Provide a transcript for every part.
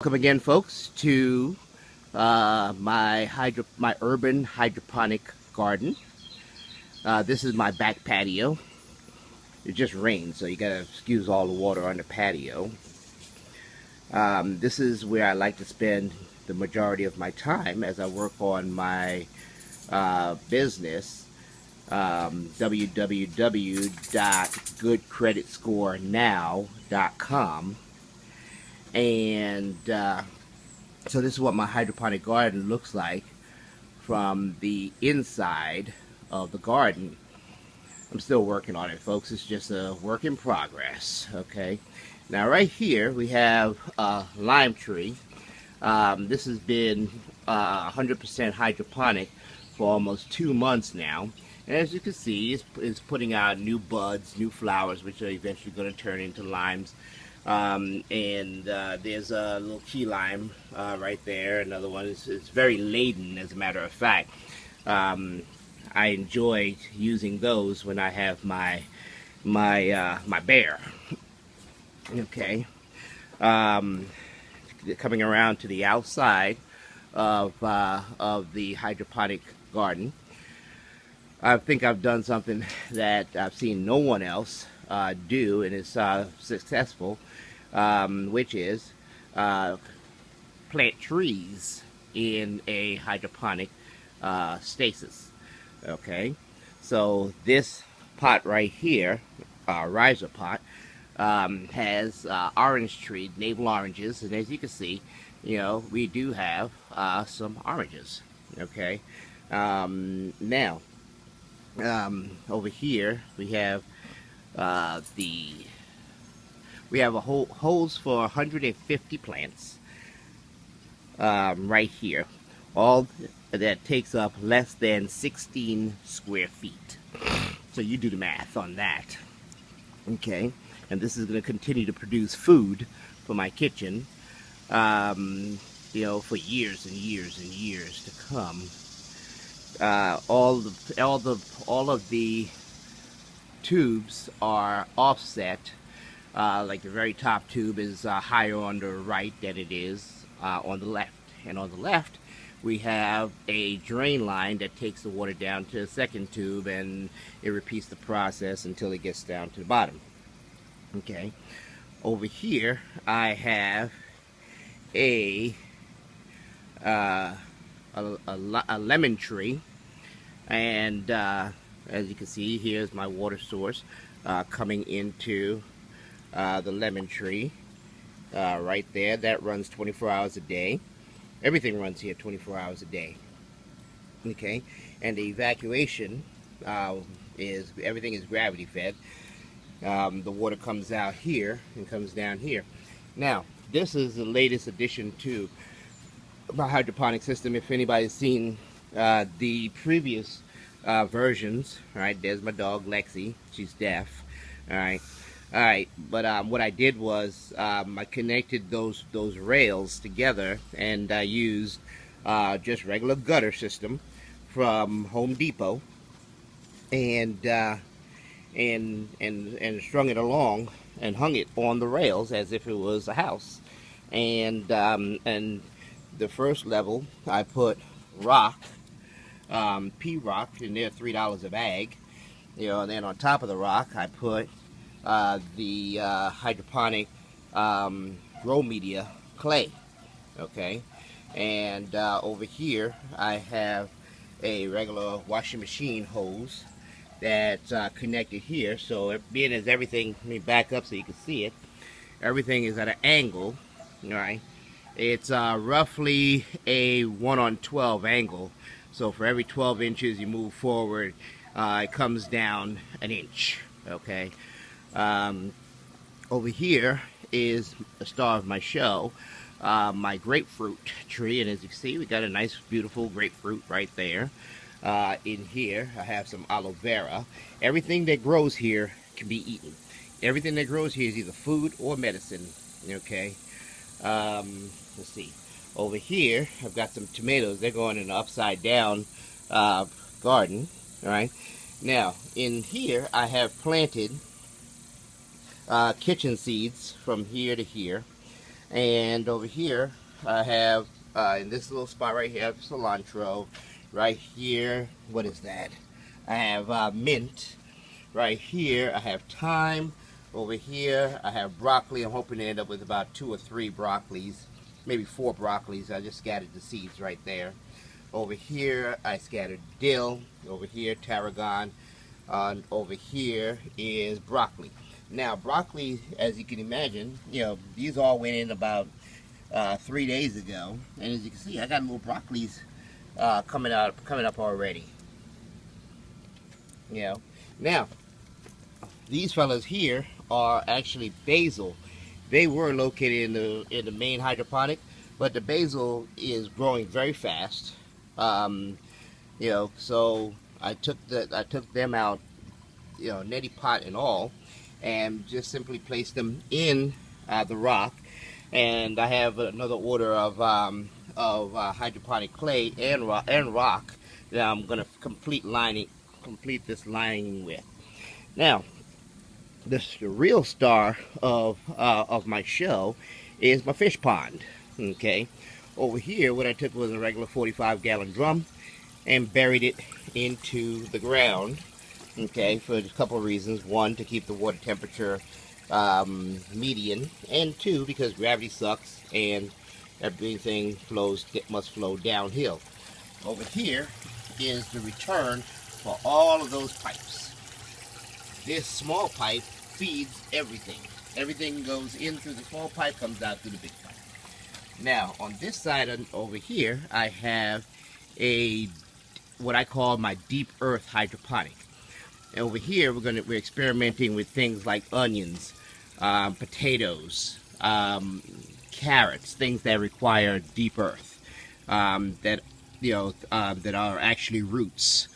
Welcome again, folks, to my urban hydroponic garden. This is my back patio. It just rained, so you gotta excuse all the water on the patio. This is where I like to spend the majority of my time as I work on my business, www.goodcreditscorenow.com. And so this is what my hydroponic garden looks like from the inside of the garden. I'm still working on it, folks. It's just a work in progress. Okay. Now right here we have a lime tree. This has been 100% hydroponic for almost 2 months now. And as you can see, it's putting out new buds, new flowers, which are eventually going to turn into limes. There's a little key lime right there. Another one is very laden, as a matter of fact. I enjoy using those when I have my bear. Okay. Coming around to the outside of the hydroponic garden, I think I've done something that I've seen no one else do, and it's successful, which is plant trees in a hydroponic stasis. Okay, so this pot right here, riser pot, has orange tree, navel oranges, and as you can see, we do have some oranges. Okay, now over here we have we have a holes for 150 plants right here. All that takes up less than 16 square feet. So you do the math on that. Okay, and this is going to continue to produce food for my kitchen, for years and years and years to come. All of the tubes are offset. Like the very top tube is higher on the right than it is on the left. And on the left, we have a drain line that takes the water down to the second tube, and it repeats the process until it gets down to the bottom. Okay. Over here, I have a lemon tree, and as you can see, here's my water source coming into the lemon tree right there. That runs 24 hours a day. Everything runs here 24 hours a day. Okay, and the evacuation everything is gravity fed. The water comes out here and comes down here. Now, this is the latest addition to my hydroponic system. If anybody's seen the previous versions, all right, there's my dog Lexi. She's deaf. All right, but what I did was I connected those rails together, and I used just regular gutter system from Home Depot, and strung it along and hung it on the rails as if it was a house. And the first level I put rock, pea rock, and they're $3 a bag. And then on top of the rock I put the hydroponic grow media clay. Okay, and over here I have a regular washing machine hose that's connected here. So being as everything, let me back up so you can see it. Everything is at an angle. All right, it's roughly a 1:12 angle. So for every 12 inches you move forward, it comes down an inch. Okay. Over here is the star of my show, my grapefruit tree, and as you can see, we got a nice beautiful grapefruit right there. In here I have some aloe vera. Everything that grows here can be eaten. Everything that grows here is either food or medicine. Okay, let's see, over here I've got some tomatoes. They're going in an upside down garden. All right, now in here I have planted kitchen seeds from here to here. And over here, I have in this little spot right here, I have cilantro. Right here, what is that? I have mint. Right here, I have thyme. Over here, I have broccoli. I'm hoping to end up with about 2 or 3 broccolis, maybe 4 broccolis. I just scattered the seeds right there. Over here, I scattered dill. Over here, tarragon. Over here is broccoli. Now, broccoli, as you can imagine, these all went in about 3 days ago, and as you can see, I got little broccolis coming up already. Now these fellas here are actually basil. They were located in the main hydroponic, but the basil is growing very fast. So I took them out, neti pot and all, and just simply placed them in the rock. And I have another order of hydroponic clay and rock that I'm going to complete this lining with. Now, the real star of my show is my fish pond. Okay, over here, what I took was a regular 45-gallon drum and buried it into the ground. Okay, for a couple of reasons. One, to keep the water temperature median, and 2, because gravity sucks and everything must flow downhill. Over here is the return for all of those pipes. This small pipe feeds everything. Everything goes in through the small pipe, comes out through the big pipe. Now, on this side over here, I have what I call my deep earth hydroponic. And over here, we're experimenting with things like onions, potatoes, carrots, things that require deep earth, that are actually roots.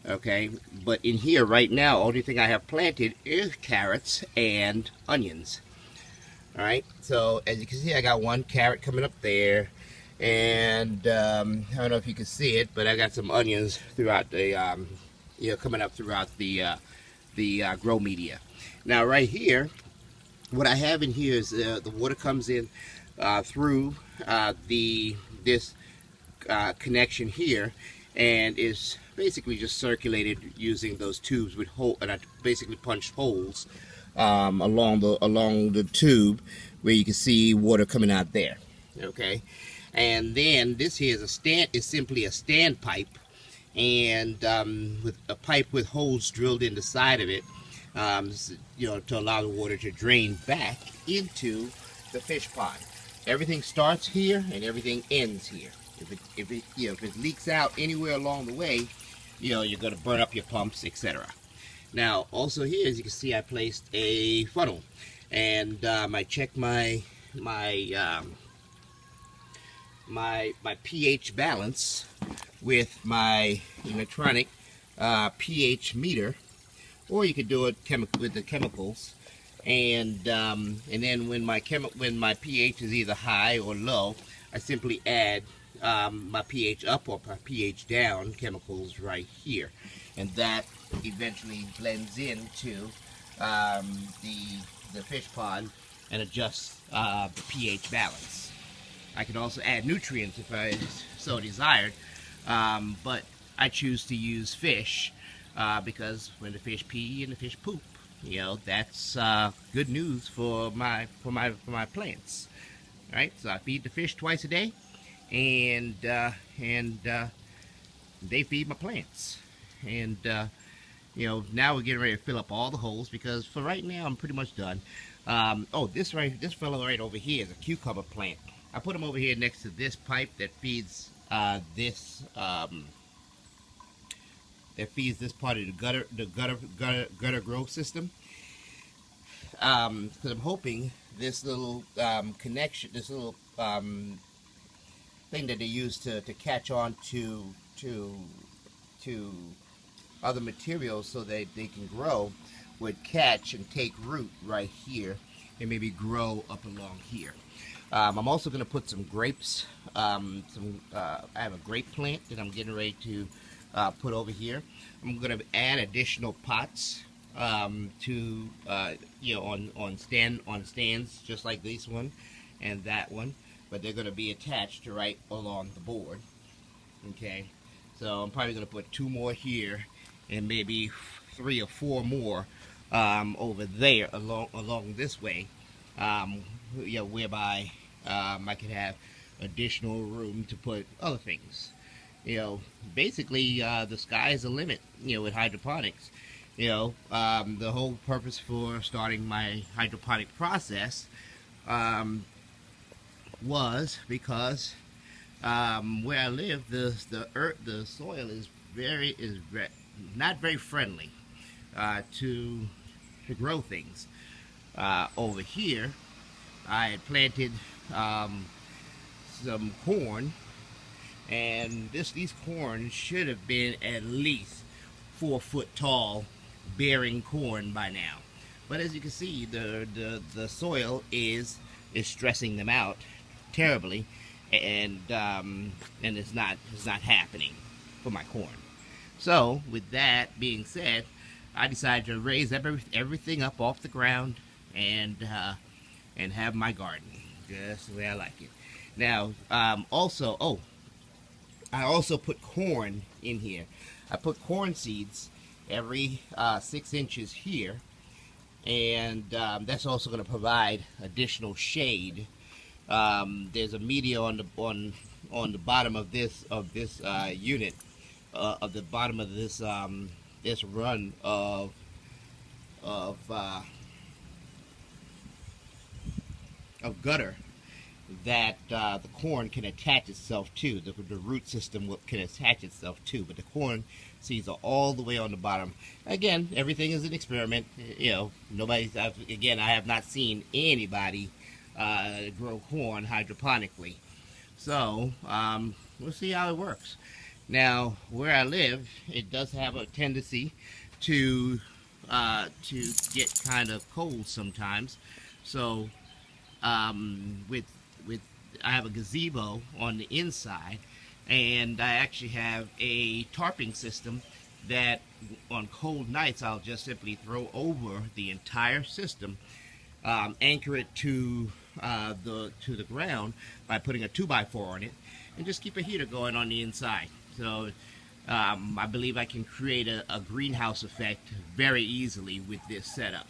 Okay, but in here right now, only thing I have planted is carrots and onions. All right, so as you can see, I got 1 carrot coming up there, and I don't know if you can see it, but I got some onions throughout the coming up throughout the grow media. Now right here, what I have in here is the water comes in through this connection here, and is basically just circulated using those tubes with and I basically punched holes along the tube where you can see water coming out there. Okay, and then this here is simply a stand pipe, and with a pipe with holes drilled in the side of it, to allow the water to drain back into the fish pond. Everything starts here and everything ends here. If it leaks out anywhere along the way, you're going to burn up your pumps, etc. Now, also here, as you can see, I placed a funnel, and I checked my pH balance with my electronic pH meter, or you could do it with the chemicals, and then when my pH is either high or low, I simply add my pH up or my pH down chemicals right here, and that eventually blends into the fish pond and adjusts the pH balance. I can also add nutrients if I so desired, but I choose to use fish because when the fish pee and the fish poop, that's good news for my plants. All right, so I feed the fish twice a day, and they feed my plants. And now we're getting ready to fill up all the holes, because for right now I'm pretty much done. This fellow right over here is a cucumber plant. I put him over here next to this pipe that feeds this part of the gutter growth system. Because I'm hoping this little connection, this little thing that they use to catch on to other materials so that they can grow, would catch and take root right here and maybe grow up along here. I'm also going to put some grapes. I have a grape plant that I'm getting ready to put over here. I'm going to add additional pots on stands just like this one, and that one, but they're going to be attached right along the board. Okay, so I'm probably going to put 2 more here, and maybe 3 or 4 more over there along this way, whereby I could have additional room to put other things. Basically, the sky is the limit. With hydroponics, the whole purpose for starting my hydroponic process was because where I live, the earth, the soil is not very friendly to grow things. Over here, I had planted some corn, and these corn should have been at least 4 foot tall, bearing corn by now. But as you can see, the soil is stressing them out terribly, and it's not happening for my corn. So with that being said, I decided to raise everything up off the ground and have my garden just the way I like it. Now, I also put corn in here. I put corn seeds every 6 inches here, and that's also going to provide additional shade. There's a media on the bottom of this unit, of the bottom of this this run of gutter that the corn can attach itself to. The root system can attach itself to, but the corn seeds are all the way on the bottom. Again, everything is an experiment. I have not seen anybody grow corn hydroponically. So we'll see how it works. Now, where I live, it does have a tendency to get kind of cold sometimes. So I have a gazebo on the inside, and I actually have a tarping system that on cold nights I'll just simply throw over the entire system, anchor it to the ground by putting a 2x4 on it, and just keep a heater going on the inside. So I believe I can create a greenhouse effect very easily with this setup.